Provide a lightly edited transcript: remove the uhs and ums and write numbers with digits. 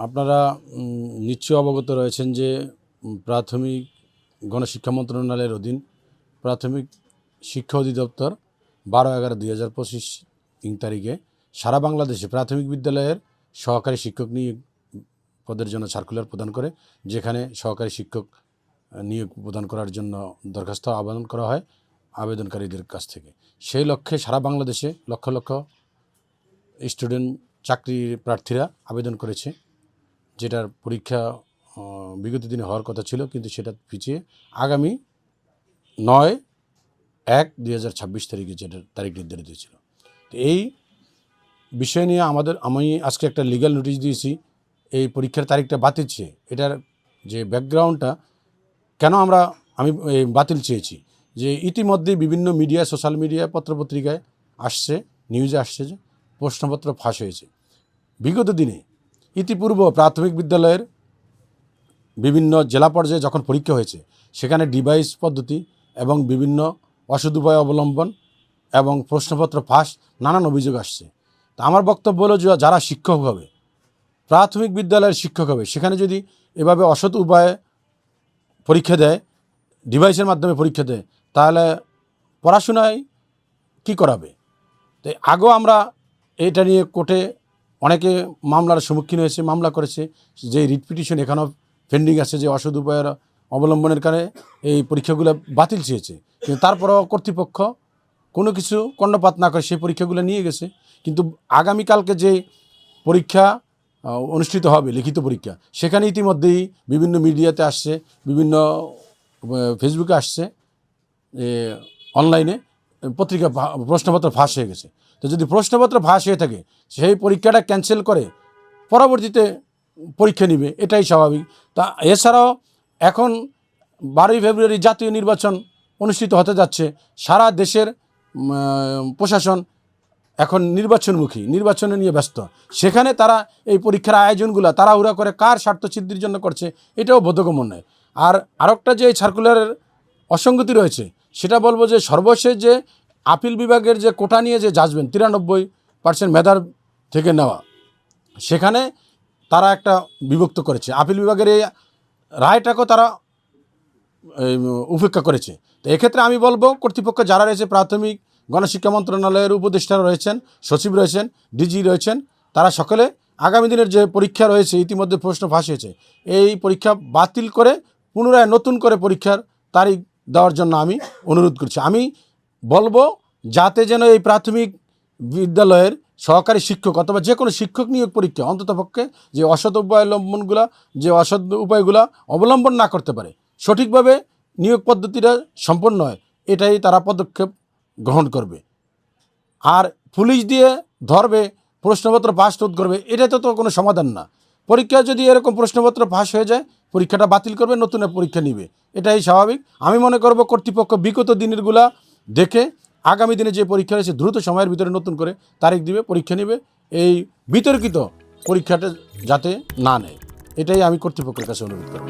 আপনারা নিশ্চয় অবগত রয়েছেন যে প্রাথমিক গণশিক্ষা মন্ত্রণালয়ের অধীন প্রাথমিক শিক্ষা অধিদপ্তর 12/11/2025 তারিখে সারা বাংলাদেশে প্রাথমিক বিদ্যালয়ের সহকারী শিক্ষক নিয়োগ পদের জন্য সার্কুলার প্রদান করে, যেখানে সহকারী শিক্ষক নিয়োগ প্রদান করার জন্য দরখাস্ত আবেদন করা হয় আবেদনকারীদের কাছ থেকে। সেই লক্ষ্যে সারা বাংলাদেশে লক্ষ লক্ষ স্টুডেন্ট চাকরি প্রার্থীরা আবেদন করেছে, যেটার পরীক্ষা বিগত দিনে হওয়ার কথা ছিল, কিন্তু সেটা পিছিয়ে আগামী 9/1/2026 তারিখে যেটার তারিখ নির্ধারিত ছিল। তো এই বিষয় নিয়ে আমি আজকে একটা লিগ্যাল নোটিশ দিয়েছি। এই পরীক্ষার তারিখটা বাতিল চেয়ে, এটার যে ব্যাকগ্রাউন্ডটা কেন আমি বাতিল চেয়েছি, যে ইতিমধ্যে বিভিন্ন মিডিয়া, সোশ্যাল মিডিয়া, পত্রপত্রিকায় আসছে, নিউজে আসছে যে প্রশ্নপত্র ফাঁস হয়েছে। বিগত দিনে ইতিপূর্ব প্রাথমিক বিদ্যালয়ের বিভিন্ন জেলা পর্যায়ে যখন পরীক্ষা হয়েছে, সেখানে ডিভাইস পদ্ধতি এবং বিভিন্ন অসৎ উপায় অবলম্বন এবং প্রশ্নপত্র ফাঁস নানান অভিযোগ আসছে। তা আমার বক্তব্য হলো যে যারা শিক্ষক হবে, প্রাথমিক বিদ্যালয়ের শিক্ষক হবে, সেখানে যদি এভাবে অসৎ উপায়ে পরীক্ষা দেয়, ডিভাইসের মাধ্যমে পরীক্ষা দেয়, তাহলে পড়াশোনায় কি করাবে? তাই আগেও আমরা এটা নিয়ে কোর্টে অনেকে মামলার সম্মুখীন হয়েছে, মামলা করেছে, যে রিট পিটিশন এখানেও পেন্ডিং আছে, যে অসৎ উপায়ের অবলম্বনের কারণে এই পরীক্ষাগুলো বাতিল চেয়েছে। কিন্তু তারপরও কর্তৃপক্ষ কোনো কিছু কর্ণপাত না করে সেই পরীক্ষাগুলো নিয়ে গেছে। কিন্তু আগামীকালকে যে পরীক্ষা অনুষ্ঠিত হবে, লিখিত পরীক্ষা, সেখানে ইতিমধ্যেই বিভিন্ন মিডিয়াতে আসছে, বিভিন্ন ফেসবুকে আসছে, অনলাইনে পত্রিকা প্রশ্নপত্র ফাঁস হয়ে গেছে। তো যদি প্রশ্নপত্র ফাঁস হয়ে থাকে, সেই পরীক্ষাটা ক্যান্সেল করে পরবর্তীতে পরীক্ষা নিবে, এটাই স্বাভাবিক। তা এছাড়াও এখন 12ই ফেব্রুয়ারি জাতীয় নির্বাচন অনুষ্ঠিত হতে যাচ্ছে। সারা দেশের প্রশাসন এখন নির্বাচনমুখী, নির্বাচনে নিয়ে ব্যস্ত। সেখানে তারা এই পরীক্ষার আয়োজনগুলো তাড়াহুড়া করে কার স্বার্থসিদ্ধির জন্য করছে, এটাও বোধগম্য নয়। আর আরেকটা যে সার্কুলারের অসঙ্গতি রয়েছে, সেটা বলবো যে সর্বশেষ যে আপিল বিভাগের যে কোটা নিয়ে যে জাজমেন্ট 93% মেধার থেকে নেওয়া, সেখানে তারা একটা বিভক্ত করেছে। আপিল বিভাগের এই রায়টাকেও তারা উপেক্ষা করেছে। তো এক্ষেত্রে আমি বলবো, কর্তৃপক্ষ যারা রয়েছে, প্রাথমিক গণশিক্ষা মন্ত্রণালয়ের উপদেষ্টারা রয়েছেন, সচিব রয়েছেন, ডিজি রয়েছেন, তারা সকলে আগামী দিনের যে পরীক্ষা রয়েছে, ইতিমধ্যে প্রশ্ন ফাঁস হয়েছে, এই পরীক্ষা বাতিল করে পুনরায় নতুন করে পরীক্ষার তারিখ দেওয়ার জন্য আমি অনুরোধ করছি। আমি বলবো যাতে যেন এই প্রাথমিক বিদ্যালয়ের সহকারী শিক্ষক অথবা যে কোনো শিক্ষক নিয়োগ পরীক্ষা অন্ততপক্ষে যে অসৎ উপায়বলম্বনগুলো, যে অসৎ উপায়গুলো অবলম্বন না করতে পারে, সঠিকভাবে নিয়োগ পদ্ধতিটা সম্পন্ন হয়, এটাই তারা পদক্ষেপ গ্রহণ করবে। আর পুলিশ দিয়ে ধরবে, প্রশ্নপত্র ফাঁস রোধ করবে, এটা তো কোনো সমাধান না। পরীক্ষা যদি এরকম প্রশ্নপত্র ফাঁস হয়ে যায়, পরীক্ষাটা বাতিল করবে, নতুন পরীক্ষা নিবে, এটাই স্বাভাবিক। আমি মনে করব কর্তৃপক্ষ বিগত দিনেরগুলা দেখে আগামী দিনে যে পরীক্ষা রয়েছে দ্রুত সময়ের ভিতরে নতুন করে তারিখ দিবে, পরীক্ষা নিবে। এই বিতর্কিত পরীক্ষাটা যাতে না নেয়, এটাই আমি কর্তৃপক্ষের কাছে অনুরোধ করব।